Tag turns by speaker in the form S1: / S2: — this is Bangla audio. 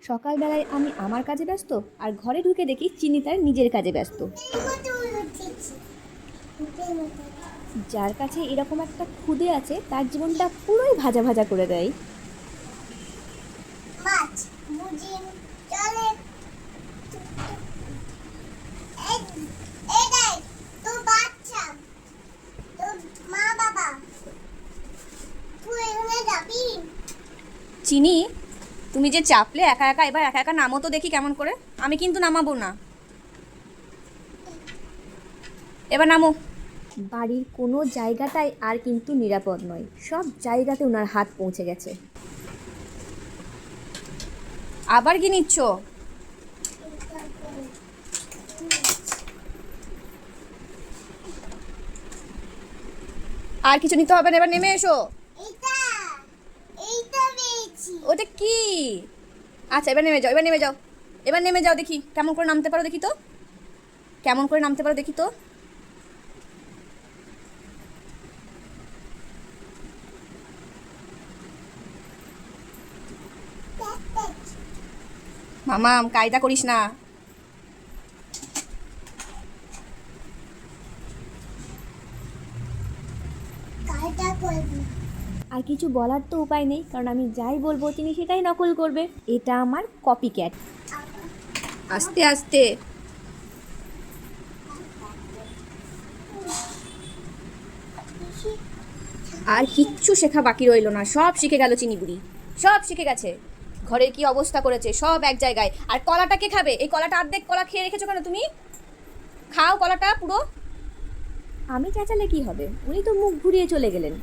S1: সকালবেলায় আমি আমার কাজে ব্যস্ত, আর ঘরে ঢুকে দেখি চিনি তার নিজের কাজে ব্যস্ত। যার কাছে এরকম একটা খুদে আছে তার জীবনটা পুরোই ভাজা ভাজা করে দেয়। চিনি, তুমি যে চাপলে একা একা, এবার একা একা নামো তো দেখি কেমন করে। আমি কিন্তু নামাবো না, এবার নামো। বাড়ির কোনো জায়গাটাই আর কিন্তু নিরাপদ নয়, সব জায়গাতে ওনার হাত পৌঁছে গেছে। আবার কি নিচ্ছ? আর কিছু নিতে হবে না, এবার নেমে এসো। ওটা কি? আচ্ছা এবার নেমে যাও, এবার নেমে যাও, এবার নেমে যাও, দেখি কেমন করে নামতে পারো, দেখি তো কেমন করে নামতে পারো, দেখি তো। মামাম, কায়দা করিস না। আর কিছু বলার তো উপায় নেই, কারণ আমি যাই বলবো তিনি সেটাই নকল করবে। এটা আমার কপি ক্যাট। আস্তে আস্তে। আর কিচ্ছু শেখা বাকি রইলো না, সব শিখে গেল চিনি বুড়ি, সব শিখে গেছে। ঘরের কি অবস্থা করেছে, সব এক জায়গায়। আর কলাটা কে খাবে? এই কলাটা অর্ধেক কলা খেয়ে রেখেছো কেন তুমি? খাও কলাটা পুরো। আমি চেঁচালে কি হবে, উনি তো মুখ ঘুরিয়ে চলে গেলেন।